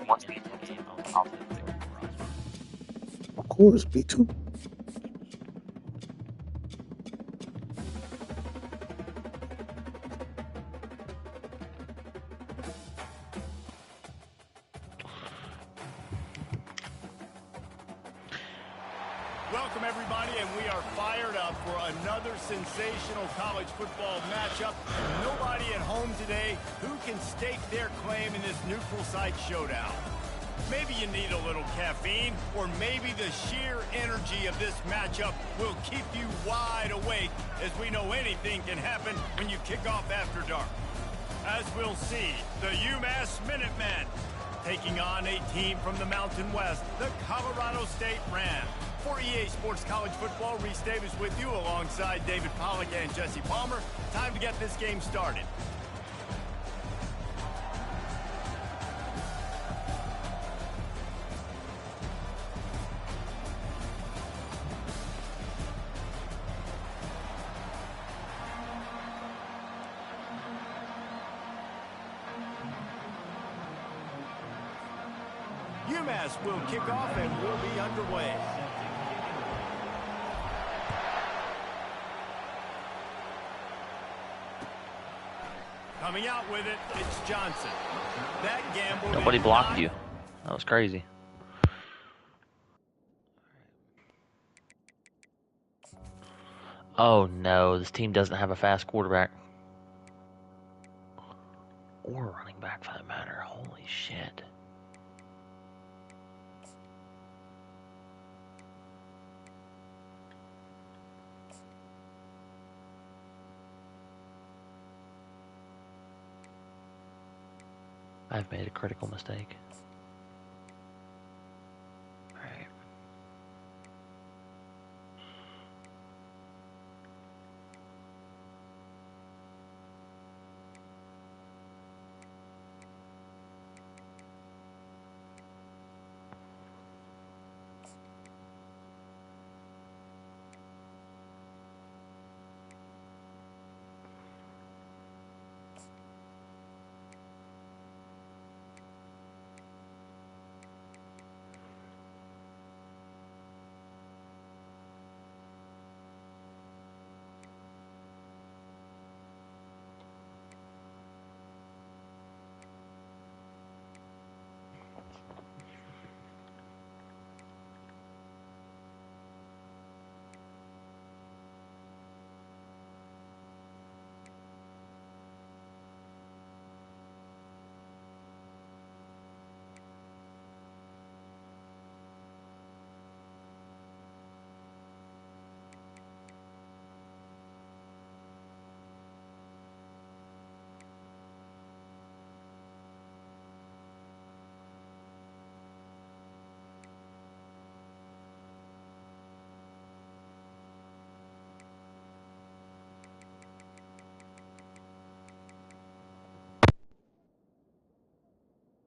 Of course, B2. Welcome, everybody, and we are fired up for another sensational college football matchup. Nobody at home today who can stake their claim in this neutral site showdown. Maybe you need a little caffeine, or maybe the sheer energy of this matchup will keep you wide awake, as we know anything can happen when you kick off after dark. As we'll see, the UMass Minutemen taking on a team from the Mountain West, the Colorado State Rams. For EA Sports College Football, Reese Davis with you alongside David Pollack and Jesse Palmer. Time to get this game started. UMass will kick off and will be underway. Coming out with it, it's Johnson. That gamble. Nobody blocked you. That was crazy. Oh no, this team doesn't have a fast quarterback. Or running back for that matter. Holy shit. I've made a critical mistake. Alright.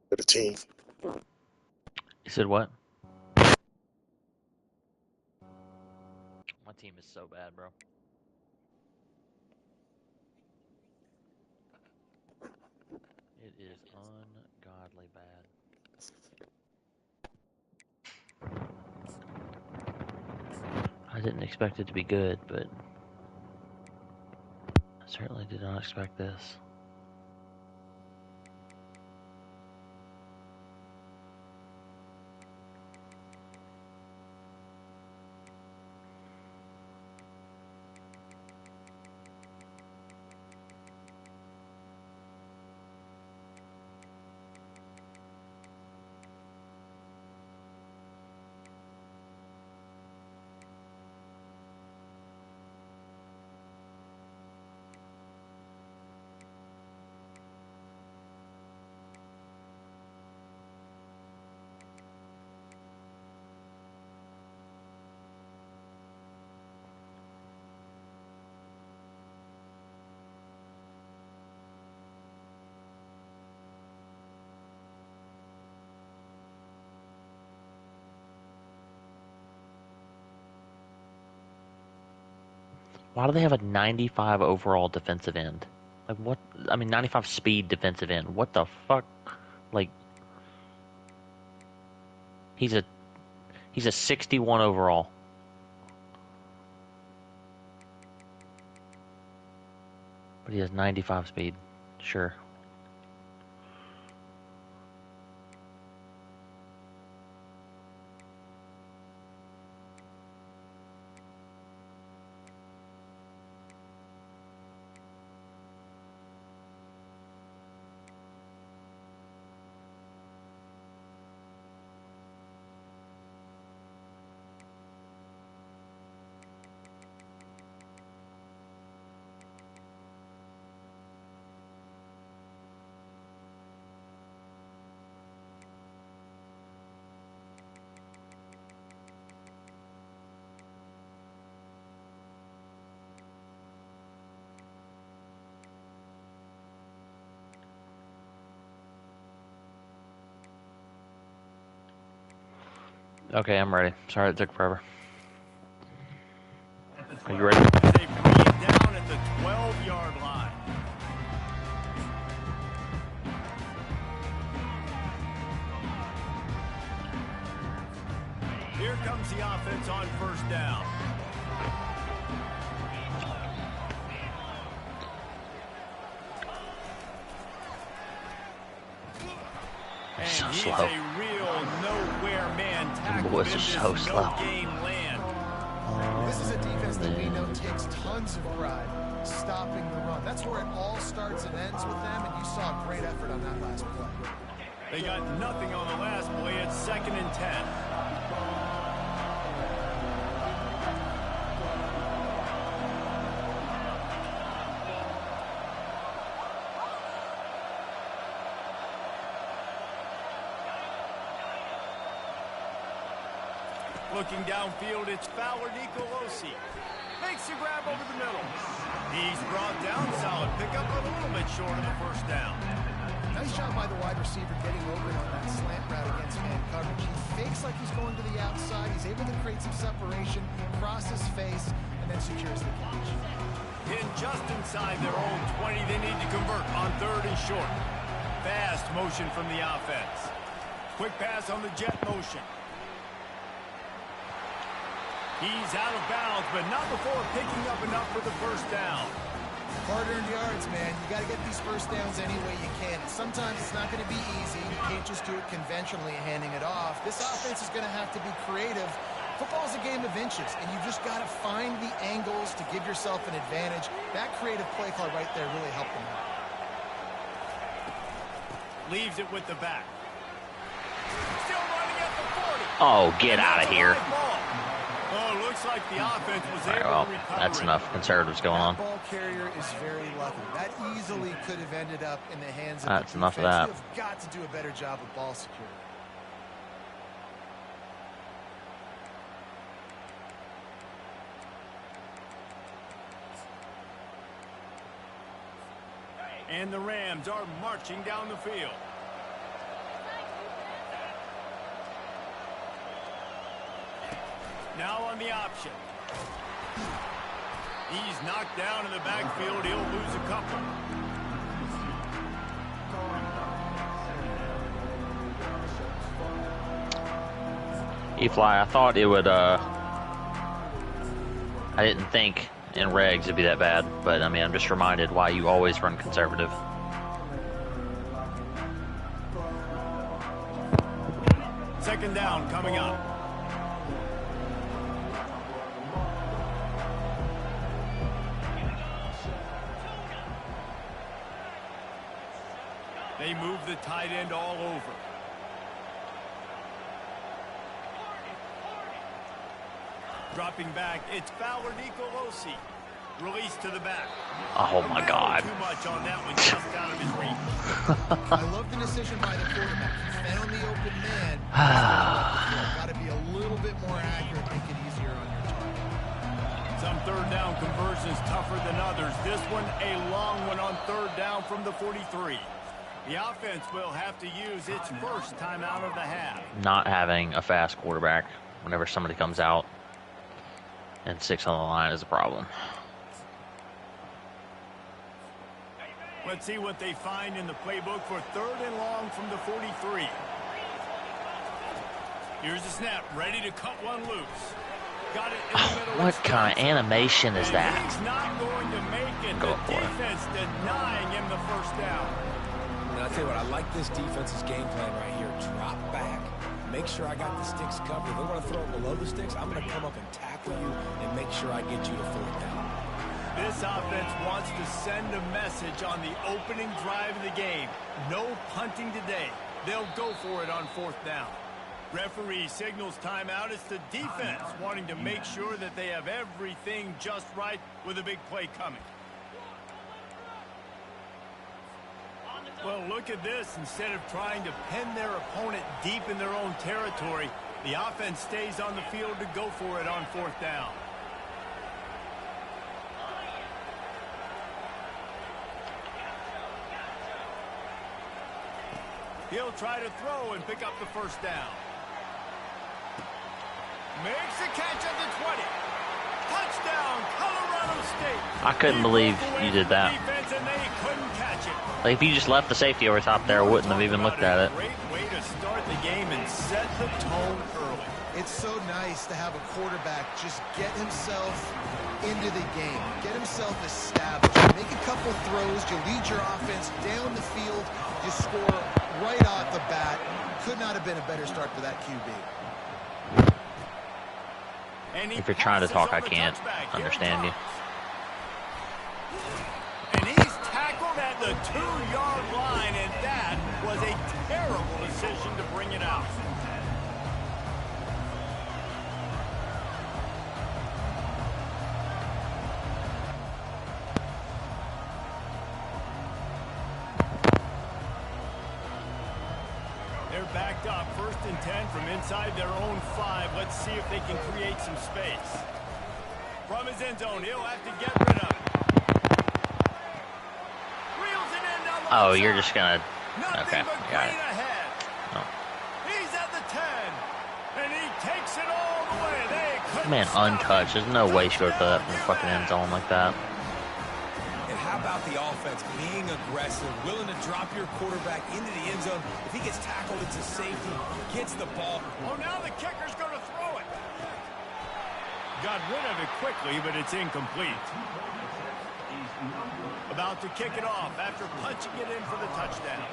For the team. You said what? My team is so bad, bro. It is ungodly bad. I didn't expect it to be good, but I certainly did not expect this. Why do they have a 95 overall defensive end? Like what? I mean, 95 speed defensive end. What the fuck? Like, He's a 61 overall. But he has 95 speed. Sure. Okay, I'm ready. Sorry it took forever. Are you ready? They bring it down at the 12-yard line. Here comes the offense on first down. And So he's slow. a real nowhere man. The boys are so slow. No game land. This is a defense that we know takes tons of pride stopping the run. That's where it all starts and ends with them, and you saw a great effort on that last play. They got nothing on the last play. It's 2nd and 10. Looking downfield, it's Fowler Nicolosi. Makes the grab over the middle. He's brought down, solid pickup, a little bit short of the first down. Nice job by the wide receiver getting open on that slant route against man coverage. He fakes like he's going to the outside. He's able to create some separation, cross his face, and then secures the catch. In just inside their own 20, they need to convert on 3rd and short. Fast motion from the offense. Quick pass on the jet motion. He's out of bounds, but not before picking up enough for the first down. Hard-earned yards, man. You got to get these first downs any way you can. Sometimes it's not going to be easy. You can't just do it conventionally, handing it off. This offense is going to have to be creative. Football's a game of inches, and you've just got to find the angles to give yourself an advantage. That creative play call right there really helped them out. Leaves it with the back. Still running at the 40. Oh, get out of here. Oh, looks like the offense was All right, able well, to recover. that's enough conservatives going on. That ball carrier is very lucky. That easily could have ended up in the hands of That's the enough of defense. that. You've got to do a better job of ball security. And the Rams are marching down the field. Now on the option. He's knocked down in the backfield. He'll lose a couple. E-Fly, I thought it would, I didn't think in regs it'd be that bad, but I mean, I'm just reminded why you always run conservative. Second down coming up. They move the tight end all over. Dropping back, it's Fowler Nicolosi. Release to the back. Oh my God. Too much on that one, just out of his reach. I love the decision by the quarterback. He found the open man. Got to be a little bit more accurate, make it easier on your target. Some third down conversions tougher than others. This one a long one on third down from the 43. The offense will have to use its first timeout of the half. Not having a fast quarterback whenever somebody comes out and 6 on the line is a problem. Let's see what they find in the playbook for third and long from the 43. Here's the snap, ready to cut one loose. Got it in the middle. What kind of animation is that? He's not going to make it. Go The for it. defense denying him the first down. And I'll tell you what, I like this defense's game plan right here. Drop back. Make sure I got the sticks covered. If they want to throw it below the sticks, I'm going to come up and tackle you and make sure I get you to fourth down. This offense wants to send a message on the opening drive of the game. No punting today. They'll go for it on fourth down. Referee signals timeout. It's the defense wanting to make sure that they have everything just right with a big play coming. Well, look at this. Instead of trying to pin their opponent deep in their own territory, the offense stays on the field to go for it on fourth down. He'll try to throw and pick up the first down. Makes the catch at the 20. Touchdown, Colorado State. I couldn't believe you did that. Defense and they couldn't catch it. Like, if you just left the safety over top there, I wouldn't have even looked at it. Great way to start the game and set the tone early. It's so nice to have a quarterback just get himself into the game, get himself established, make a couple throws, you lead your offense down the field, you score right off the bat. Could not have been a better start for that QB. If you're trying to talk, I can't understand you. And he's tackled at the 2-yard line, and that was a terrible decision to bring it out. They're backed up, 1st and 10 from inside their own 5. Let's see if they can create some space. From his end zone, he'll have to get rid of it. Reels it in down the Oh, left you're side. just gonna... Nothing Okay, but got green it. ahead. Oh. He's at the 10, and he takes it all the way. They couldn't Man, stop untouched. him. There's no way she would put that from the fucking end zone like that. And how about the offense being aggressive, willing to drop your quarterback into the end zone? If he gets tackled, it's a safety, gets the ball. Oh, now the kicker's going to throw it. Got rid of it quickly, but it's incomplete. About to kick it off after punching it in for the touchdown.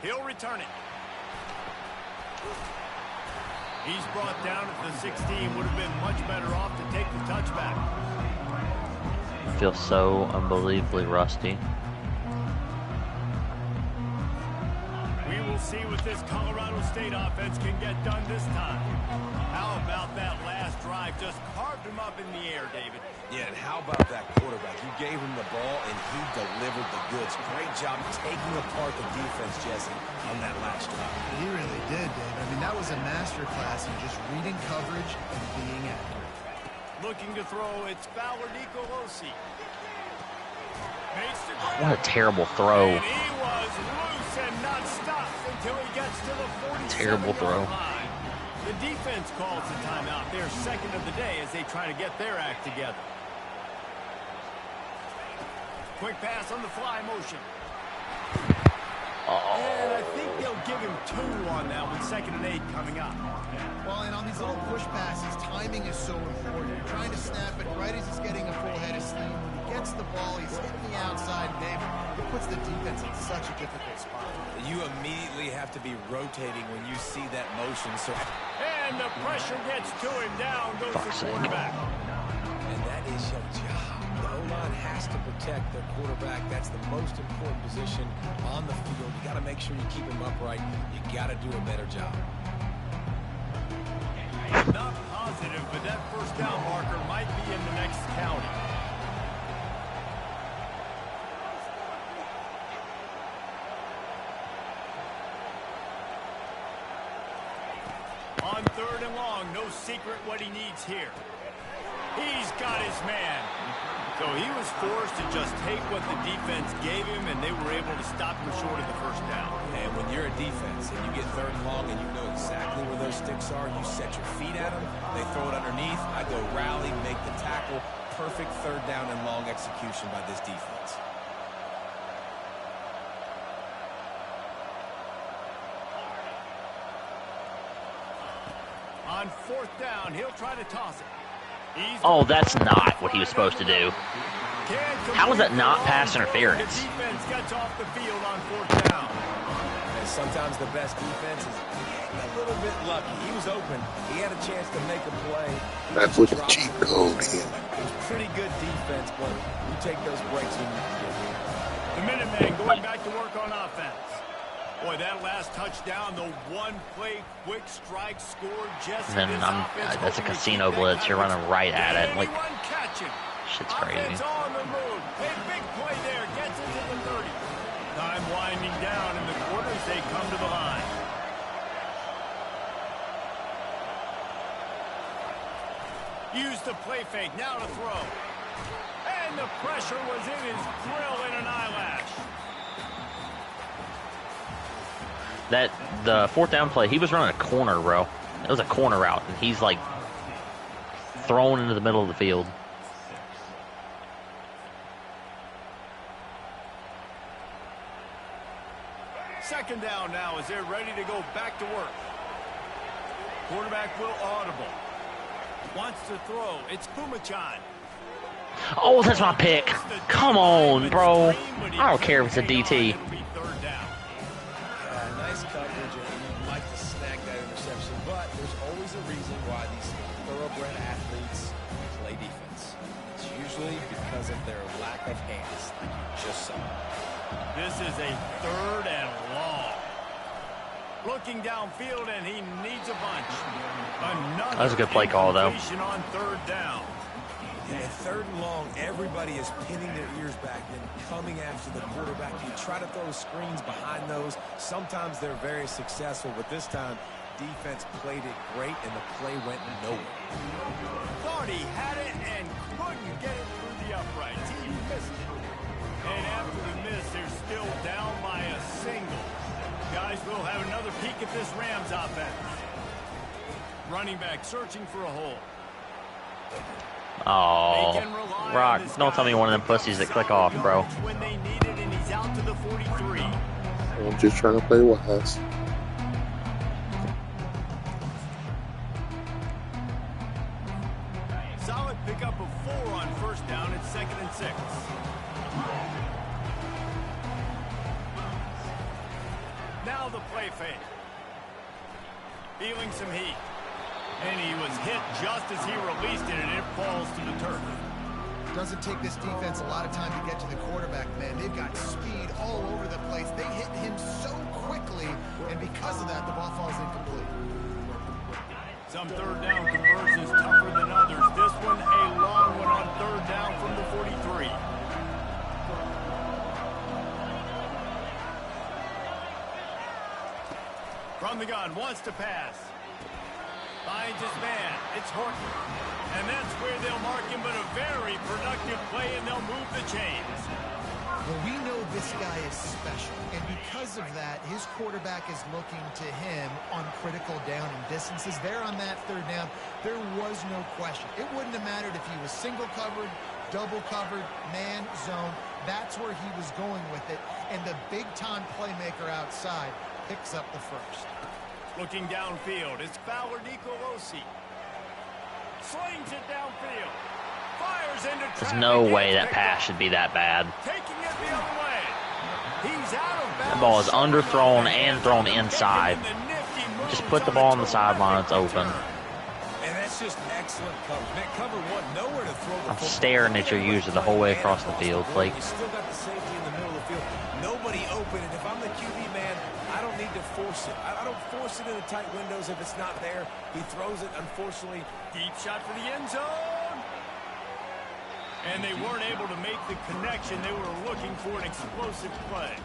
He'll return it. He's brought down at the 16. Would have been much better off to take the touchback. I feel so unbelievably rusty. We will see what this Colorado State offense can get done this time. How about that last drive? Just carved him up in the air, David. Yeah, and how about that quarterback? You gave him the ball, and he delivered the goods. Great job taking apart the defense, Jesse, on that last drive. He really did, Dave. I mean, that was a masterclass in just reading coverage and being accurate. Looking to throw, it's Fowler Nicolosi. Makes the grab. What a terrible throw. And he was loose and not stopped until he gets to the 47-yard Terrible throw. line. The defense calls the timeout. Their second of the day as they try to get their act together. Quick pass on the fly motion. And I think they'll give him 2 on that one. 2nd and 8 coming up. Well, and on these little push passes, timing is so important. You're trying to snap it right as he's getting a full head of steam. When he gets the ball, he's hitting the outside, Dave. It puts the defense in such a difficult spot. You immediately have to be rotating when you see that motion. So, And the pressure gets to him. Down goes Fuck's the sake. quarterback. and that is your job. The O-line has to protect their quarterback. That's the most important position on the field. You got to make sure you keep him upright. You got to do a better job. Not positive, but that first down marker might be in the next county. On 3rd and long, no secret what he needs here. He's got his man. So he was forced to just take what the defense gave him, and they were able to stop him short of the first down. And when you're a defense and you get 3rd and long and you know exactly where those sticks are, you set your feet at them, they throw it underneath, I go rally, make the tackle. Perfect 3rd down and long execution by this defense. on 4th down. He'll try to toss it. Oh, that's not what he was supposed to do. How is that not pass interference? The defense gets off the field on 4th down. And sometimes the best defense is getting a little bit lucky. He was open. He had a chance to make a play. That's what the cheat code is. It was pretty good defense, but you take those breaks when you get here. The Minutemen going back to work on offense. Boy, that last touchdown, the one-play quick strike scored just And then that's a casino blitz. You're running right at it. Like, shit's crazy. Offense on the move. A big play there. Gets into the 30. Time winding down in the quarters. They come to the line. Use the play fake. Now to throw. And the pressure was in his grill in an eyelash. The 4th down play, he was running a corner, bro. It was a corner route, and he's like thrown into the middle of the field. Second down now as they're ready to go back to work. Quarterback will audible. Wants to throw. It's Kumichan. Oh, that's my pick. Come on, bro. I don't care if it's a DT. Nice coverage, and you'd like to snag that interception, but there's always a reason why these thoroughbred athletes play defense. It's usually because of their lack of hands, like you just saw. This is a 3rd and long. Looking downfield, and he needs a bunch. That was a good play call, though. On 3rd down. And 3rd and long, everybody is pinning their ears back and coming after the quarterback. You try to throw screens behind those. Sometimes they're very successful, but this time, defense played it great, and the play went nowhere. Thought he had it and couldn't get it through the uprights. He missed it. And after the miss, they're still down by a single. Guys, we'll have another peek at this Rams offense. Running back searching for a hole. Oh, Rock, don't tell me one of them pussies that click off, bro. When they need it, and he's out to the 43. I'm just trying to play wise. Solid pickup of 4 on 1st down. It's 2nd and 6. Now the play fake. Feeling some heat. And he was hit just as he released it, and it falls to the turf. Doesn't take this defense a lot of time to get to the quarterback, man. They've got speed all over the place. They hit him so quickly, and because of that, the ball falls incomplete. Some 3rd down conversions tougher than others. This one, a long one on 3rd down from the 43. From the gun, wants to pass. Finds his man. It's Horton. And that's where they'll mark him, but a very productive play, and they'll move the chains. Well, we know this guy is special, and because of that, his quarterback is looking to him on critical down and distances. There on that 3rd down, there was no question. It wouldn't have mattered if he was single covered, double covered, man, zone. That's where he was going with it, and the big-time playmaker outside picks up the first. Looking downfield, it's Fowler Nicolosi. Slings it downfield. Fires into traffic. There's no way that pass should be that bad. Taking it the other way. He's out of bounds. That ball is underthrown and thrown inside. Just put the ball on the sideline. It's open. And that's just excellent coverage. Man, cover 1, nowhere to throw the I'm staring at your user the whole way across the field. Like, you still got the safety in the middle of the field. Nobody open, and if I'm the QB man, I don't need to force it. I don't force it into tight windows if it's not there. He throws it, unfortunately. Deep shot for the end zone. And they weren't able to make the connection. They were looking for an explosive play.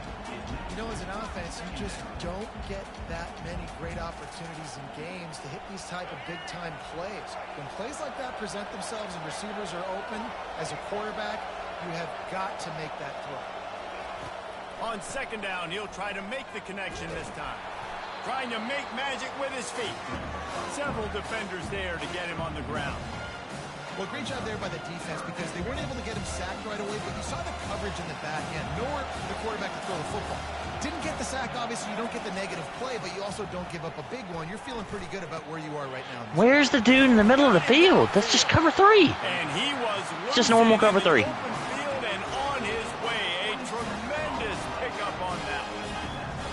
You know, as an offense, you just don't get that many great opportunities in games to hit these type of big-time plays. When plays like that present themselves and receivers are open, as a quarterback, you have got to make that throw. On 2nd down, he'll try to make the connection this time. Trying to make magic with his feet. Several defenders there to get him on the ground. Well, great job there by the defense because they weren't able to get him sacked right away, but you saw the coverage in the back end. Nowhere for the quarterback to throw the football. Didn't get the sack, obviously. You don't get the negative play, but you also don't give up a big one. You're feeling pretty good about where you are right now. Where's the dude in the middle of the field? That's just cover 3. And he was just normal cover 3. Open field and on his way. A tremendous pickup on that one.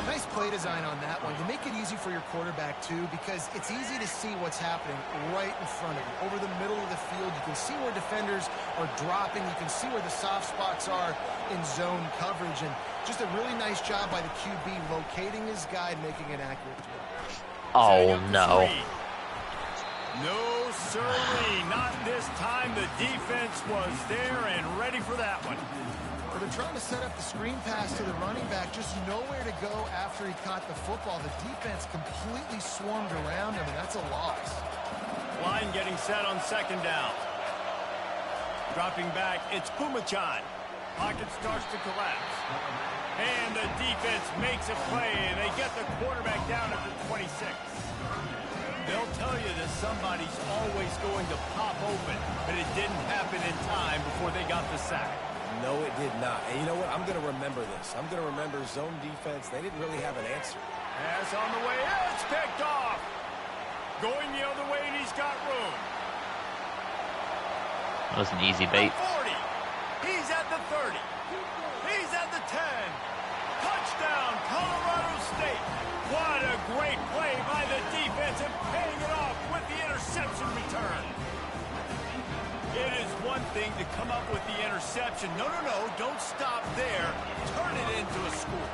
Nice play design on that one to make it easy for your quarterback, too, because it's easy to see what's happening right in front of you. Over the middle of the field, you can see where defenders are dropping. You can see where the soft spots are in zone coverage. And just a really nice job by the QB locating his guy and making an accurate throw. Oh, no. No, sirree. Not this time. The defense was there and ready for that one. Well, they're trying to set up the screen pass to the running back, just nowhere to go after he caught the football. The defense completely swarmed around him, and that's a loss. Line getting set on second down. Dropping back, it's Pumachan. Pocket starts to collapse. And the defense makes a play, and they get the quarterback down at the 26. They'll tell you that somebody's always going to pop open, but it didn't happen in time before they got the sack. No, it did not. And you know what? I'm going to remember this. I'm going to remember zone defense. They didn't really have an answer. Pass on the way. It's picked off. Going the other way, and he's got room. That was an easy bait. 40. He's at the 30. He's at the 10. Touchdown, Colorado State. What a great play by the defense and paying it off with the interception return. It is one thing to come up with the interception. No, don't stop there. Turn it into a score.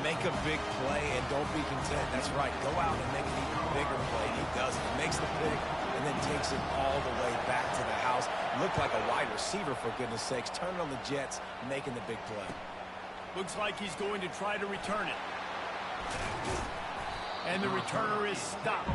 Make a big play and don't be content. That's right. Go out and make an even bigger play. He does it. He makes the pick and then takes it all the way back to the house. Looked like a wide receiver, for goodness sakes. Turning on the Jets, making the big play. Looks like he's going to try to return it. And the returner is stopped.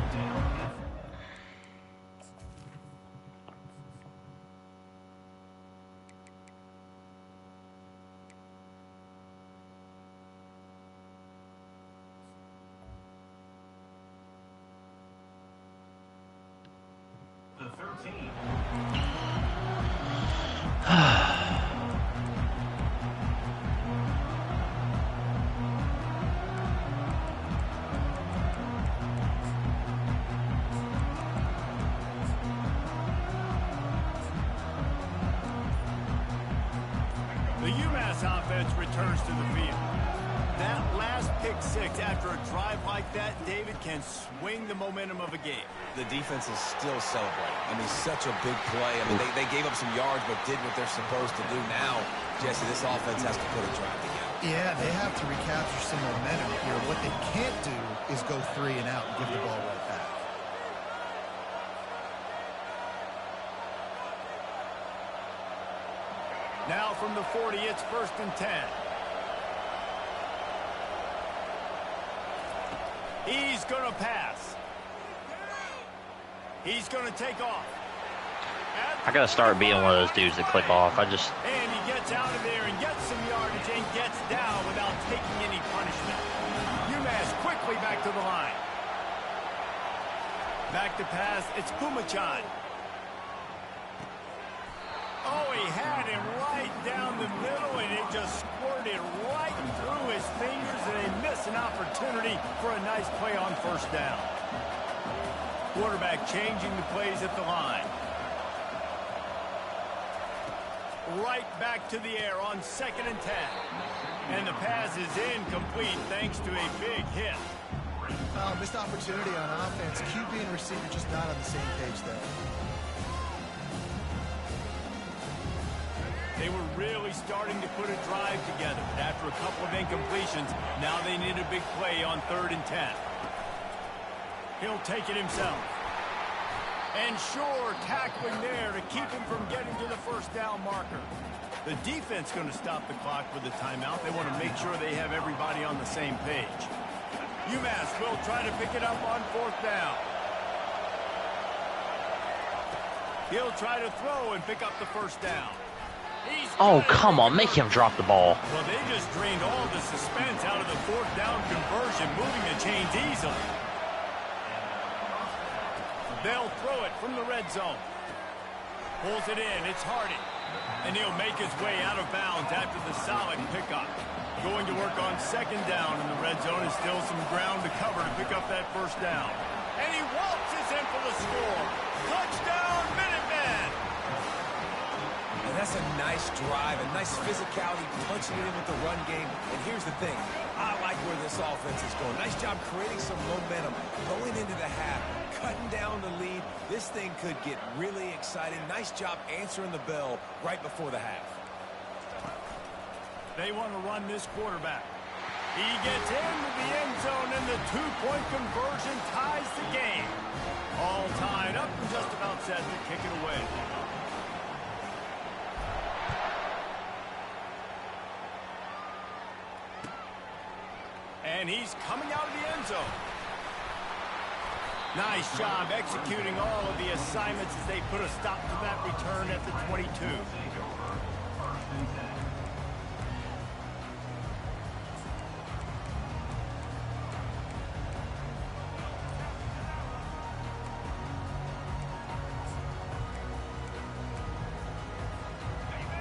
The 13. The UMass offense returns to the field. That last pick six after a drive like that, David, can swing the momentum of a game. The defense is still celebrating. I mean, such a big play. I mean, they gave up some yards but did what they're supposed to do. Now, Jesse, this offense has to put a drive together. Yeah, they have to recapture some momentum here. What they can't do is go 3 and out and give the ball right back. Now from the 40, it's 1st and 10. He's going to pass. He's going to take off. I got to start being one of those dudes that click off. And he gets out of there and gets some yardage and gets down without taking any punishment. UMass quickly back to the line. Back to pass. It's Pumachan. Oh, he had him right down the middle, and it just squirted right through his fingers, and they miss an opportunity for a nice play on 1st down. Quarterback changing the plays at the line. Right back to the air on 2nd and 10. And the pass is incomplete thanks to a big hit. Missed opportunity on offense. QB and receiver just not on the same page there. They were really starting to put a drive together. But after a couple of incompletions, now they need a big play on 3rd and 10. He'll take it himself. And sure, tackling there to keep him from getting to the 1st down marker. The defense going to stop the clock with a timeout. They want to make sure they have everybody on the same page. UMass will try to pick it up on 4th down. He'll try to throw and pick up the 1st down. Oh, come on. Make him drop the ball. Well, they just drained all the suspense out of the 4th down conversion, moving the chains easily. They'll throw it from the red zone. Pulls it in. It's Hardy. And he'll make his way out of bounds after the solid pickup. Going to work on second down in the red zone. Is still some ground to cover to pick up that first down. And he waltzes in for the score. Touchdown, Minutemen! And that's a nice drive, a nice physicality, punching it in with the run game. And here's the thing. I like where this offense is going. Nice job creating some momentum, going into the half, cutting down the lead. This thing could get really exciting. Nice job answering the bell right before the half. They want to run this quarterback. He gets into the end zone, and the two-point conversion ties the game. All tied up and just about set to kick it away. And he's coming out of the end zone. Nice job executing all of the assignments as they put a stop to that return at the 22.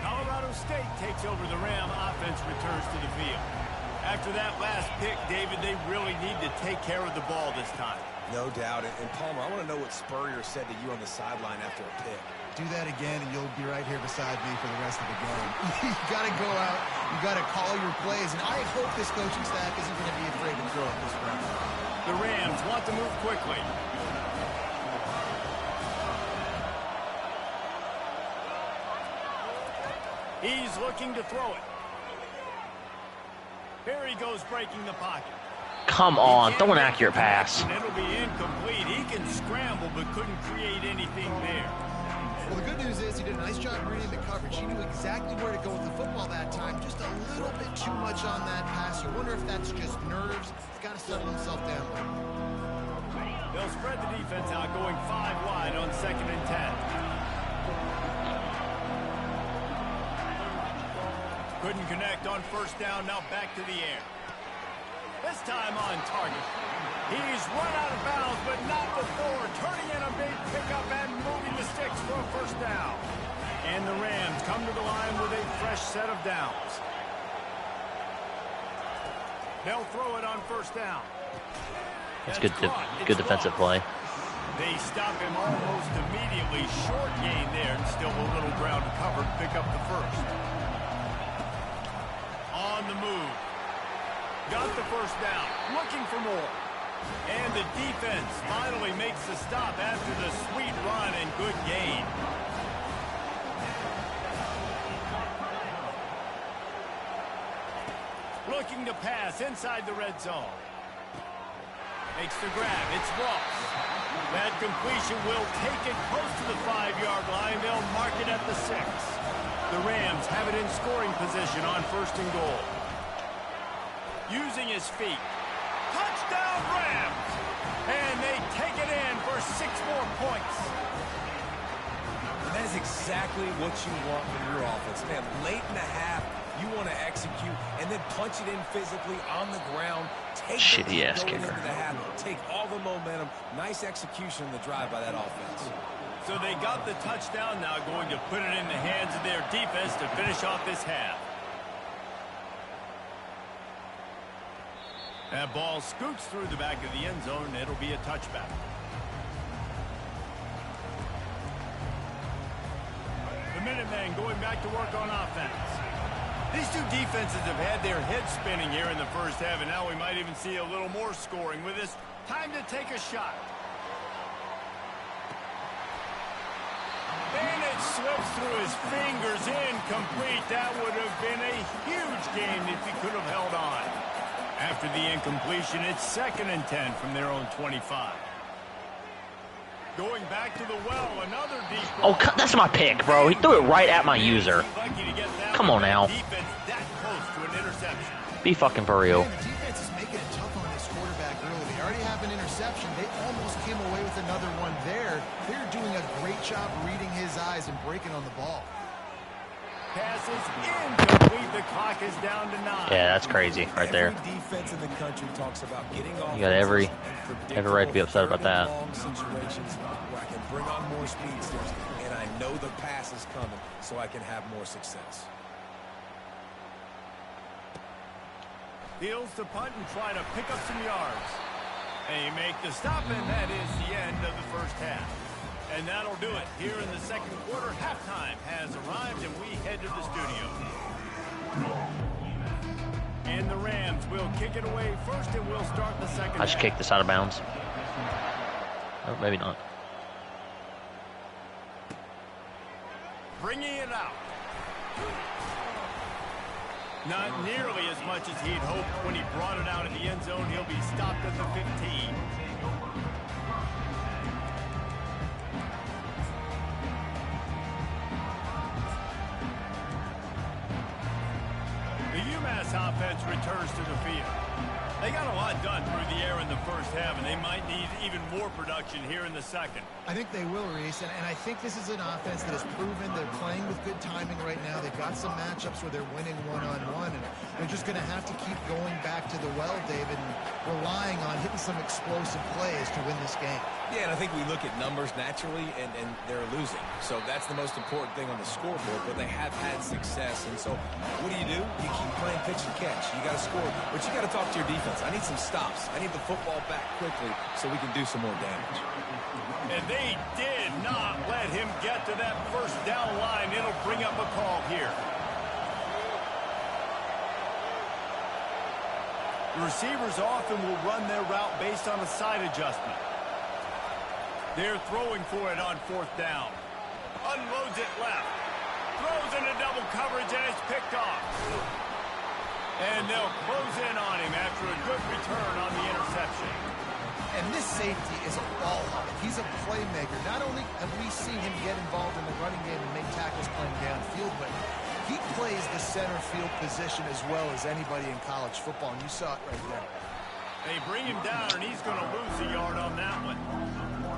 Colorado State takes over the Ram. Offense returns to the field. After that last pick, David, they really need to take care of the ball this time. No doubt. And Palmer, I want to know what Spurrier said to you on the sideline after a pick. Do that again, and you'll be right here beside me for the rest of the game. You got to go out. You got to call your plays, and I hope this coaching staff isn't going to be afraid to throw it this round. The Rams want to move quickly. He's looking to throw it. Here he goes, breaking the pocket. Come on, throw an accurate pass. And it'll be incomplete. He can scramble, but couldn't create anything there. Well, the good news is he did a nice job reading the coverage. He knew exactly where to go with the football that time. Just a little bit too much on that pass. You wonder if that's just nerves. He's got to settle himself down. They'll spread the defense out, going 5 wide on 2nd and 10. Couldn't connect on first down, now back to the air. This time on target. He's run out of bounds, but not before. Turning in a big pickup and moving the sticks for a first down. And the Rams come to the line with a fresh set of downs. They'll throw it on first down. That's good defensive play. They stop him almost immediately. Short gain there, and still a little ground to cover to pick up the first. On the move. Got the first down. Looking for more. And the defense finally makes the stop after the sweet run and good gain. Looking to pass inside the red zone. Makes the grab. It's Ross. That completion will take it close to the 5-yard line. They'll mark it at the 6. The Rams have it in scoring position on 1st and goal. Using his feet. Touchdown Rams! And they take it in for 6 more points. And that is exactly what you want from your offense. Man, late in the half, you want to execute and then punch it in physically on the ground. Take shitty-ass going kicker. into the half, take all the momentum. Nice execution in the drive by that offense. So they got the touchdown, now going to put it in the hands of their defense to finish off this half. That ball scoots through the back of the end zone, and it'll be a touchback. The Minutemen going back to work on offense. These two defenses have had their heads spinning here in the first half, and now we might even see a little more scoring with this. Time to take a shot. And it slips through his fingers, incomplete. That would have been a huge game if he could have held on. After the incompletion, it's 2nd and 10 from their own 25. Going back to the well, another deep ball. Oh, that's my pick, bro. He threw it right at my user. Come on now. Defense that close to an interception. Be fucking for real. The defense is making it tough on this quarterback early. They already have an interception. They almost came away with another one there. They're doing a great job reading his eyes and breaking on the ball. Pass is incomplete. The clock is down to 9. Yeah, that's crazy right there. Every defense in the country talks about getting off. You got every right to be upset about that. Situations where I can bring on more speedsters, and I know the pass is coming so I can have more success. Heels to punt and try to pick up some yards. And you make the stop, and that is the end of the first half. And that'll do it. Here in the second quarter, halftime has arrived, and we head to the studio. And the Rams will kick it away first, and we'll start the second half. I just kicked this out of bounds. Oh, maybe not. Bringing it out. Not nearly as much as he'd hoped when he brought it out in the end zone. He'll be stopped at the 15. The UMass offense returns to the field. They got a lot done through the air in the first half, and they might need even more production here in the second. I think they will, Reese, and I think this is an offense that has proven they're playing with good timing right now. They've got some matchups where they're winning one-on-one, and they're just going to have to keep going back to the well, David, and relying on hitting some explosive plays to win this game. Yeah, and I think we look at numbers naturally, and they're losing. So that's the most important thing on the scoreboard, but they have had success. And so what do? You keep playing pitch and catch. You got to score, but you got to talk to your defense. I need some stops. I need the football back quickly so we can do some more damage. And they did not let him get to that first down line. It'll bring up a call here. The receivers often will run their route based on a side adjustment. They're throwing for it on fourth down. Unloads it left. Throws into double coverage, and it's picked off. And they'll close in on him after a good return on the interception. And this safety is a ball hawk. He's a playmaker. Not only have we seen him get involved in the running game and make tackles playing downfield, but he plays the center field position as well as anybody in college football, and you saw it right there. They bring him down, and he's going to lose a yard on that one.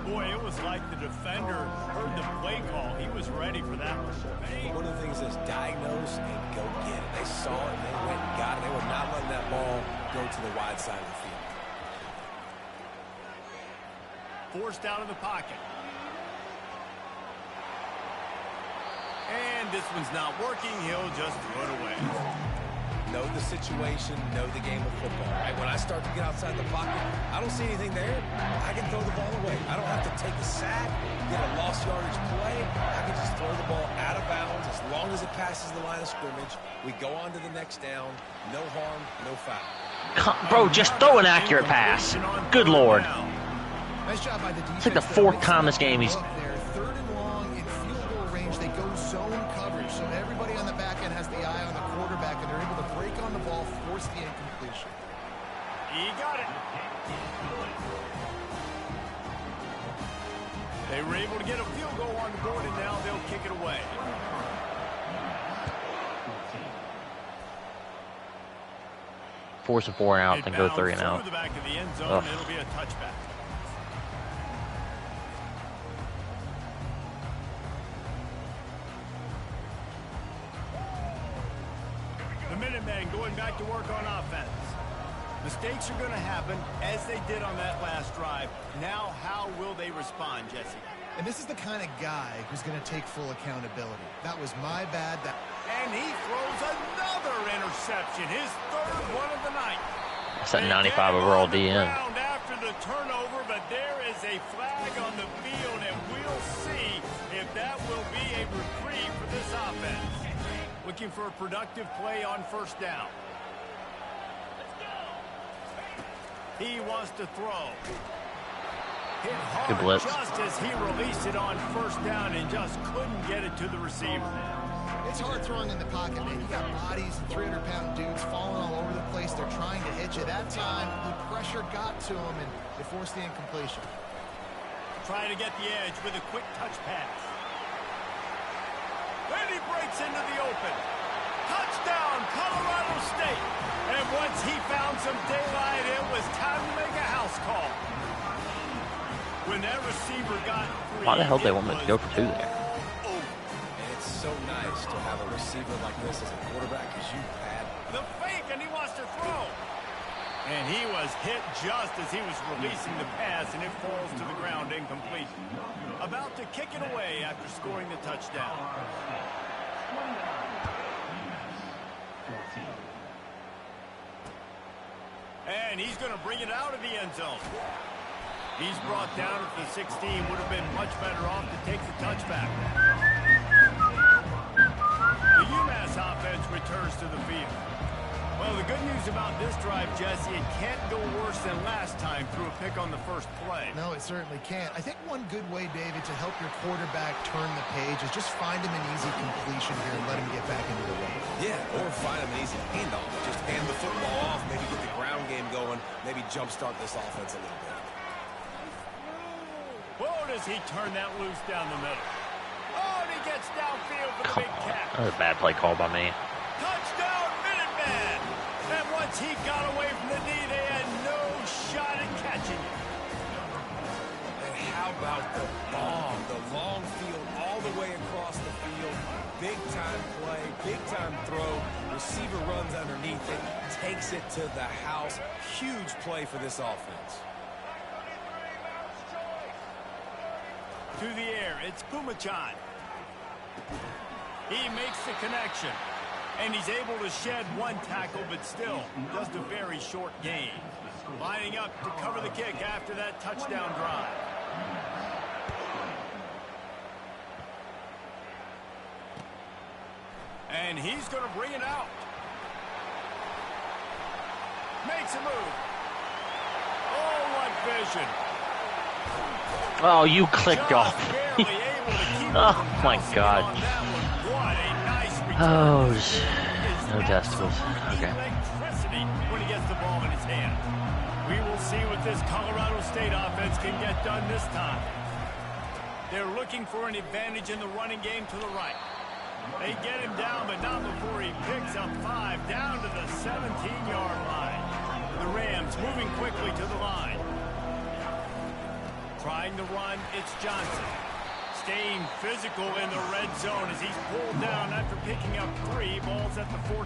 Boy, it was like the defender heard the play call. He was ready for that one. One of the things is diagnose and go get it. They saw it, and they went and got it. They were not letting that ball go to the wide side of the field. Forced out of the pocket. And this one's not working. He'll just throw it away. Know the situation, know the game of football. Right? When I start to get outside the pocket, I don't see anything there. I can throw the ball away. I don't have to take a sack, get a lost yardage play. I can just throw the ball out of bounds as long as it passes the line of scrimmage. We go on to the next down. No harm, no foul. Bro, just throw an accurate pass. Good Lord. Nice job by the defense. It's like the fourth time this game he's... They're third and long in field goal range. They go zone coverage, so everybody on the back end has the eye on the quarterback, and they're able to break on the ball, force the incompletion. He got it. They were able to get a field goal on the board, and now they'll kick it away. Force a 4 and out, then go 3 and out. The back of the end zone, and it'll be a touchback. The Minutemen going back to work on offense. Mistakes are going to happen, as they did on that last drive. Now, how will they respond, Jesse? And this is the kind of guy who's going to take full accountability. That was my bad. And he throws another interception, his third one of the night. That's that 95 overall DN. After the turnover, but there is a flag on the field, and we'll see if that will be a reprieve for this offense. Looking for a productive play on first down. He wants to throw. Hit hard blitz. just as he released it on first down and just couldn't get it to the receiver. It's hard throwing in the pocket, man. You got bodies and 300-pound dudes falling all over the place. They're trying to hit you. That time, the pressure got to him, and it forced the incompletion. Trying to get the edge with a quick touch pass. Then he breaks into the open. Touchdown, Colorado State. And once he found some daylight, it was time to make a house call. When that receiver got free, Why the hell they want me to go for 2 there? And it's so nice to have a receiver like this as a quarterback, because you had the fake, and he wants to throw. And he was hit just as he was releasing the pass, and it falls to the ground incomplete. About to kick it away after scoring the touchdown. And he's going to bring it out of the end zone. He's brought down at the 16. Would have been much better off to take the touchback. The UMass offense returns to the field. Well, the good news about this drive, Jesse, it can't go worse than last time through a pick on the first play. No, it certainly can't. I think one good way, David, to help your quarterback turn the page is just find him an easy completion here and let him get back into the run. Yeah, or find him an easy handoff. Just hand the football off, maybe get the ground game going, maybe jumpstart this offense a little bit. Whoa, does he turn that loose down the middle. Oh, and he gets downfield for the big catch. That was a bad play call by me. Touchdown, Minuteman! And once he got away from the knee, they had no shot at catching it. And how about the bomb? The long field all the way across the field. Big-time play, big-time throw. Receiver runs underneath it, takes it to the house. Huge play for this offense. To the air, it's Pumachan. He makes the connection. And he's able to shed one tackle, but still just a very short gain. Lining up to cover the kick after that touchdown drive. And he's going to bring it out. Makes a move. Oh, what vision. Oh, you clicked off. Oh, my God. Oh, no testicles. Okay. When he gets the ball in his hand. We will see what this Colorado State offense can get done this time. They're looking for an advantage in the running game to the right. They get him down, but not before he picks up 5 down to the 17-yard line. The Rams moving quickly to the line. Trying to run, it's Johnson. Staying physical in the red zone as he's pulled down after picking up 3 balls at the 14.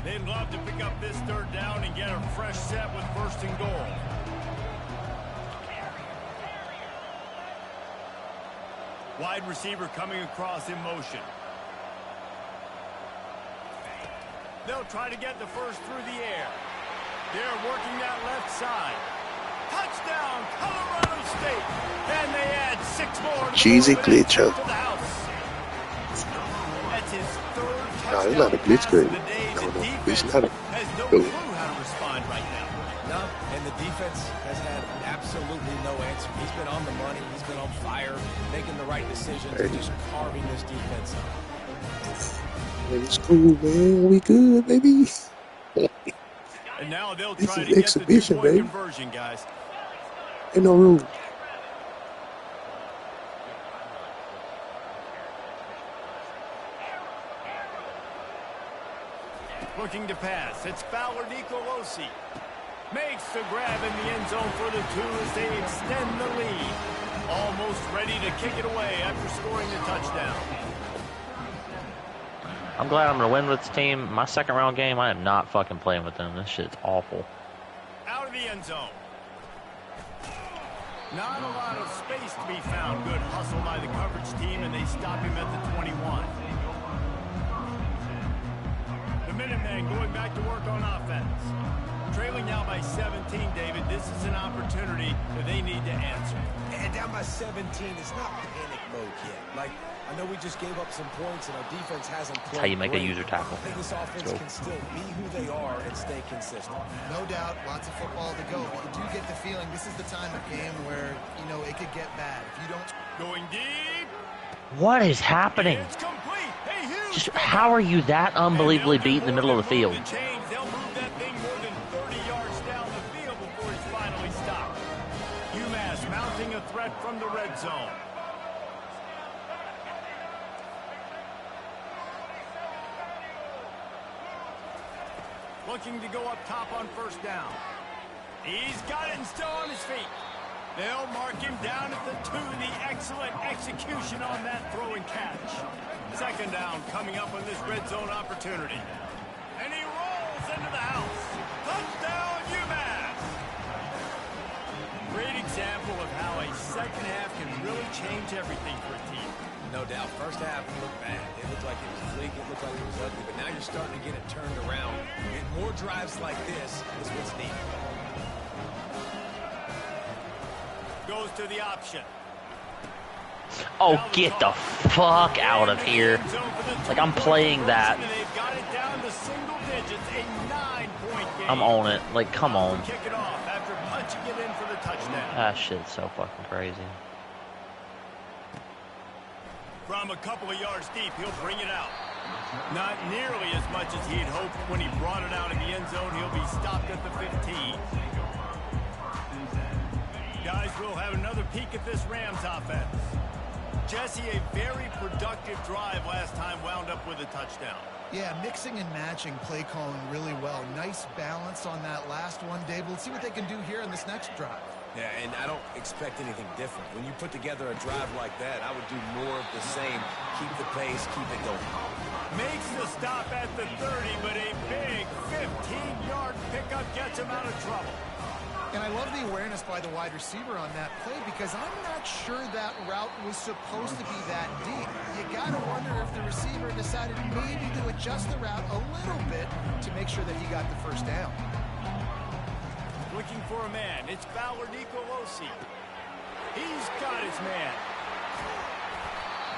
They'd love to pick up this 3rd down and get a fresh set with 1st and goal. Wide receiver coming across in motion. They'll try to get the first through the air. They're working that left side. Touchdown, Colorado State. And they add 6 more to Cheesy the glitch up. That's his 3rd touchdown. No, it's not a glitch pass of game. the day. No, The no, defense it's not a has no go. clue how to respond right now. No, and the defense has had absolutely no answer. He's been on the money. He's been on fire, making the right decisions, and just carving this defense up. It's cool, man. We good, baby. And now they'll This try is to get the exhibition, 2-point baby. conversion, guys. Ain't no rule. Looking to pass. It's Fowler Nicolosi. Makes the grab in the end zone for the 2 as they extend the lead. Almost ready to kick it away after scoring the touchdown. I'm glad I'm going to win with this team. My 2nd round game, I am not fucking playing with them. This shit's awful. Out of the end zone. Not a lot of space to be found. Good hustle by the coverage team, and they stop him at the 21. The Minutemen going back to work on offense. Trailing now by 17, David. This is an opportunity that they need to answer. And down by 17, it's not panic mode yet. Like, I know we just gave up some points, and our defense hasn't played. That's how you make a great. user tackle. I think this offense can still be who they are and stay consistent. No doubt, lots of football to go, but you do get the feeling this is the time of game where, you know, it could get bad. If you don't... Going deep. What is happening? It's complete. Hey, huge. Just how are you that unbelievably beat in the middle of the field? They'll move that thing more than 30 yards down the field before he's finally stopped. UMass mounting a threat from the red zone. Looking to go up top on 1st down. He's got it and still on his feet. They'll mark him down at the 2. The excellent execution on that throw and catch. Second down coming up on this red zone opportunity. And he rolls into the house. Touchdown, UMass! Great example of how a second half can really change everything for a team. No doubt. First half looked bad. It looked like it was bleak. It looked like it was ugly. But now you're starting to get it turned around. And more drives like this is what's needed. Goes to the option. Oh, get the fuck out of here. Like, I'm playing that. They've got it down to single digits, a 9-point game. I'm on it. Like, come on. Kick it off after punching it in for the touchdown. That shit's so fucking crazy. From a couple of yards deep, he'll bring it out. Not nearly as much as he'd hoped when he brought it out in the end zone. He'll be stopped at the 15. Guys, we'll have another peek at this Rams offense. Jesse, a very productive drive last time wound up with a touchdown. Yeah, mixing and matching play calling really well. Nice balance on that last one, Dave. Let's see what they can do here in this next drive. Yeah, and I don't expect anything different. When you put together a drive like that, I would do more of the same. Keep the pace, keep it going. Makes the stop at the 30, but a big 15-yard pickup gets him out of trouble. And I love the awareness by the wide receiver on that play because I'm not sure that route was supposed to be that deep. You got to wonder if the receiver decided maybe to adjust the route a little bit to make sure that he got the first down. Looking for a man. It's Fowler Nicolosi. He's got his man.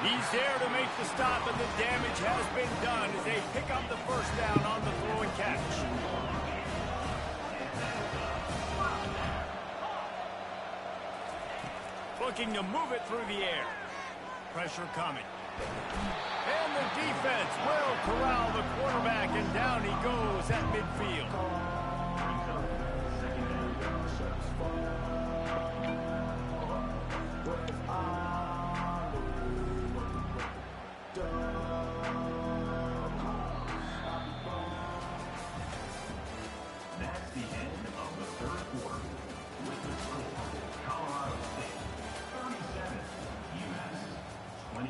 He's there to make the stop, and the damage has been done as they pick up the first down on the throw and catch. Looking to move it through the air. Pressure coming. And the defense will corral the quarterback, and down he goes at midfield. That's the end of the third quarter. With the score, Colorado State 37, UMass 28.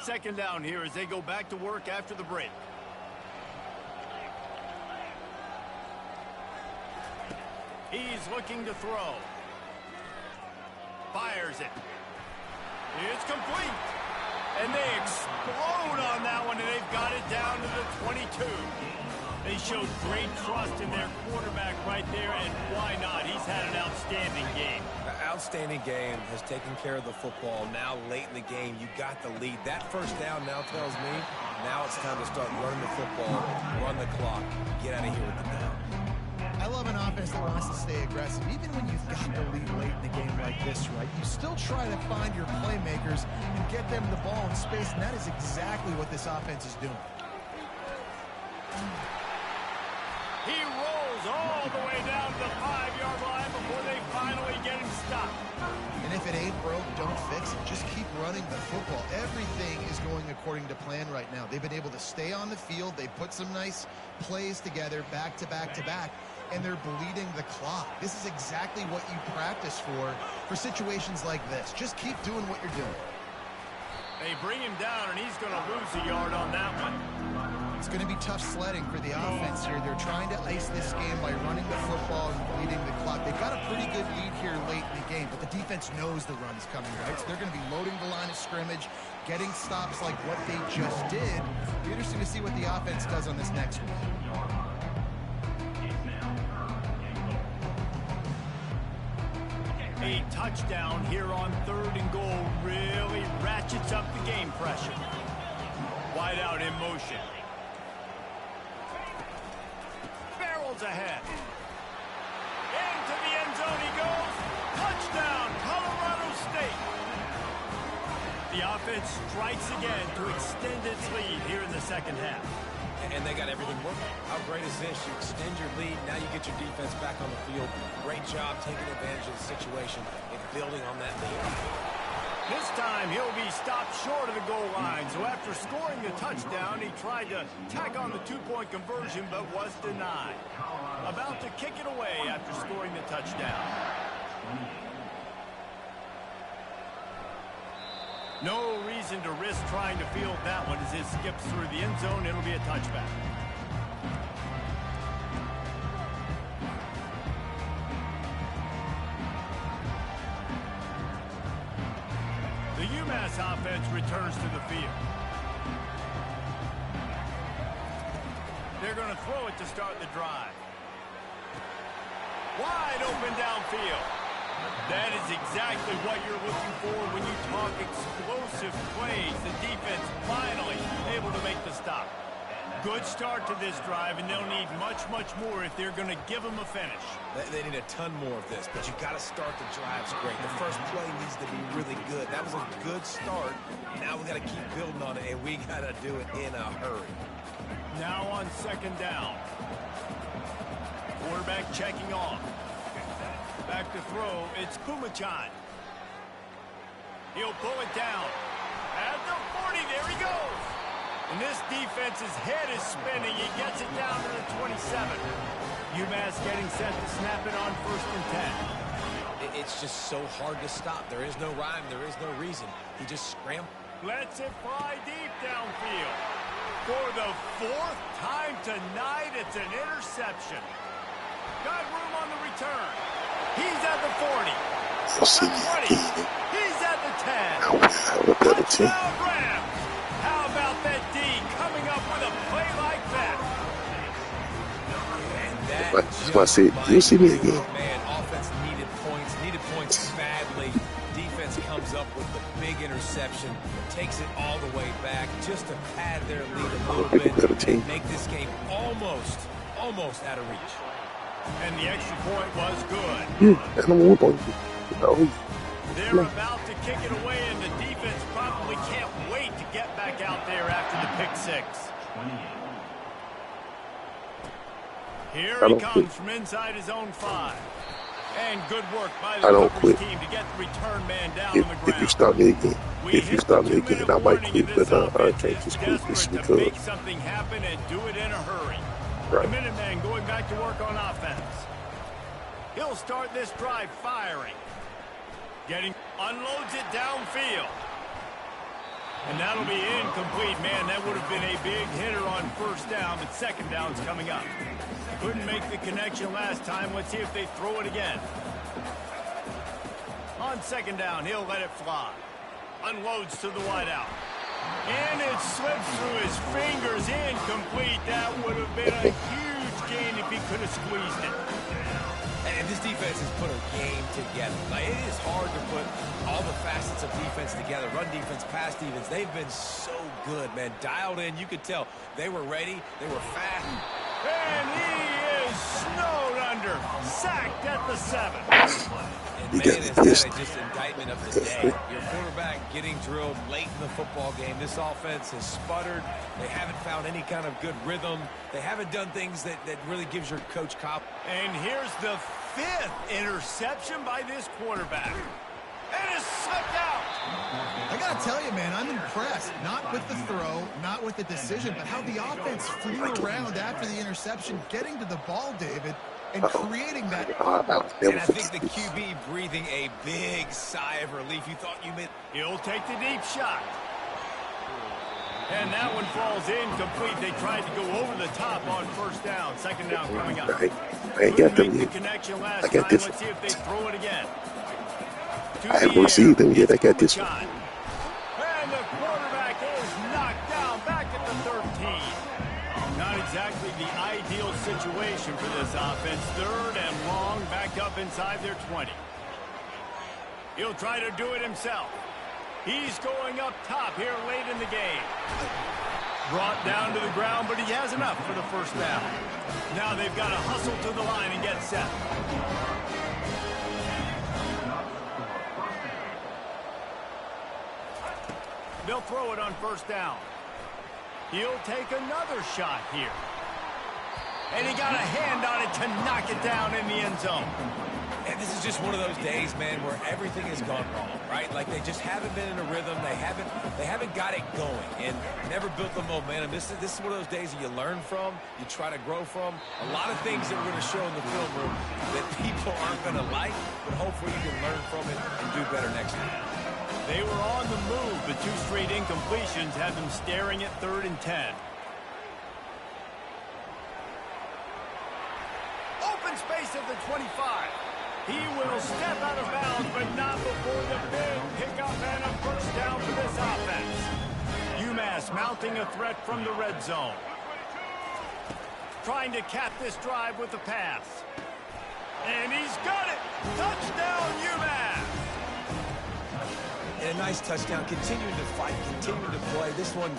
Second down here as they go back to work after the break. He's looking to throw. Fires it. It's complete. And they explode on that one, and they've got it down to the 22. They showed great trust in their quarterback right there, and why not? He's had an outstanding game. An outstanding game, has taken care of the football. Now, late in the game, you got the lead. That first down now tells me now it's time to start running the football, run the clock, get out of here with the down. I love an offense that wants to stay aggressive. Even when you've got the lead late in the game like this, right, you still try to find your playmakers and get them the ball in space, and that is exactly what this offense is doing. He rolls all the way down to the 5-yard line before they finally get him stopped. And if it ain't broke, don't fix it. Just keep running the football. Everything is going according to plan right now. They've been able to stay on the field. They put some nice plays together back to back to back, and they're bleeding the clock. This is exactly what you practice for situations like this. Just keep doing what you're doing. They bring him down, and he's going to lose a yard on that one. It's going to be tough sledding for the offense here. They're trying to ice this game by running the football and bleeding the clock. They've got a pretty good lead here late in the game, but the defense knows the run's coming, right? So they're going to be loading the line of scrimmage, getting stops like what they just did. It'll be interesting to see what the offense does on this next one. A touchdown here on 3rd and goal really ratchets up the game pressure. Wide out in motion. Barrels ahead. Into the end zone he goes. Touchdown, Colorado State. The offense strikes again to extend its lead here in the second half. And they got everything working. How great is this? You extend your lead, now you get your defense back on the field. Great job taking advantage of the situation and building on that lead. This time he'll be stopped short of the goal line. So after scoring the touchdown, he tried to tack on the two-point conversion but was denied. About to kick it away after scoring the touchdown. No reason to risk trying to field that one as it skips through the end zone. It'll be a touchback. The UMass offense returns to the field. They're going to throw it to start the drive. Wide open downfield. That is exactly what you're looking for when you talk explosive plays. The defense finally able to make the stop. Good start to this drive, and they'll need much, much more if they're going to give them a finish. They need a ton more of this, but you got to start the drives great. The first play needs to be really good. That was a good start. Now we got to keep building on it, and we got to do it in a hurry. Now on second down. Quarterback checking off. Back to throw, it's Kumachan. He'll pull it down. At the 40, there he goes. And this defense's head is spinning. He gets it down to the 27. UMass getting set to snap it on 1st and 10. It's just so hard to stop. There is no rhyme. There is no reason. He just scrambled. Lets it fly deep downfield. For the 4th time tonight, it's an interception. Got room on the return. He's at the 40. I'll see you 20. again. He's at the 10. How about the team? Touchdown Rams. How about that D coming up with a play like that? And that That's why I said, you'll see me again. Man, offense needed points badly. Defense comes up with the big interception, takes it all the way back just to pad their lead a little bit and make this game almost out of reach. And the extra point was good. And I'm whoop on you. Oh, They're about to kick it away, and the defense probably can't wait to get back out there after the pick six. Here he comes from inside his own 5. And good work by the coverage team to get the return man down on the ground. If you stop me again, I might quit, but I can't just quit this to because. make something happen and do it in a hurry. Right. The Minuteman going back to work on offense. He'll start this drive firing. Unloads it downfield. And that'll be incomplete. Man, that would have been a big hitter on 1st down, but 2nd down's coming up. Couldn't make the connection last time. Let's see if they throw it again. On 2nd down, he'll let it fly. Unloads to the wideout. And it slips through his fingers. Incomplete. That would have been a huge gain if he could have squeezed it. And this defense has put a game together. Like, it is hard to put all the facets of defense together. Run defense, pass defense. They've been so good, man. Dialed in. You could tell they were ready. They were fast. And he is snowed under. Sacked at the 7. And man, is that just indictment of the day. Your quarterback getting drilled late in the football game. This offense has sputtered. They haven't found any kind of good rhythm. They haven't done things that really gives your coach confidence. And here's the 5th interception by this quarterback. And it's sucked out. I got to tell you, man, I'm impressed. Not with the throw, not with the decision, but how the offense flew around after the interception, getting to the ball, David, and creating that. And I think the QB breathing a big sigh of relief. You thought you made. He'll take the deep shot. And that one falls incomplete. They tried to go over the top on 1st down. 2nd down coming up. I ain't got them yet. I got this. Let's see if they throw it again. I haven't received them yet. I got this one. And the quarterback is knocked down back at the 13. Not exactly the ideal situation for this offense. 3rd and long, back up inside their 20. He'll try to do it himself. He's going up top here late in the game. Brought down to the ground, but he has enough for the 1st down. Now they've got to hustle to the line and get set. They'll throw it on 1st down. He'll take another shot here. And he got a hand on it to knock it down in the end zone. And this is just one of those days, man, where everything has gone wrong, right? Like they just haven't been in a rhythm. They haven't got it going and never built the momentum. This is one of those days that you learn from, you try to grow from. A lot of things that we're going to show in the film room that people aren't going to like, but hopefully you can learn from it and do better next time. They were on the move, but 2 straight incompletions have them staring at 3rd and 10. Open space at the 25. He will step out of bounds, but not before the big pickup and a first down for this offense. UMass mounting a threat from the red zone. Trying to cap this drive with the pass. And he's got it! Touchdown, UMass! And a nice touchdown, continuing to fight, continuing to play. This one,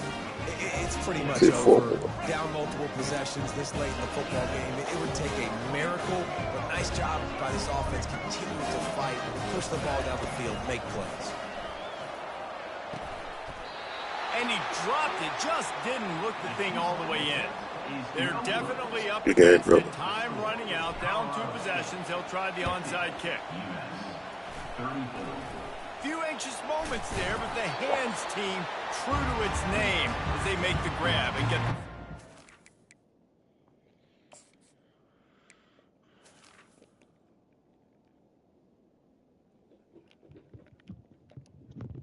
it's pretty much over. Down multiple possessions this late in the football game. It would take a miracle, but nice job by this offense continuing to fight, push the ball down the field, make plays. And he dropped it, just didn't look the thing all the way in. They're definitely up Good against game, it. Time running out, down 2 possessions. They'll try the onside kick. Few anxious moments there, but the hands team true to its name as they make the grab and get the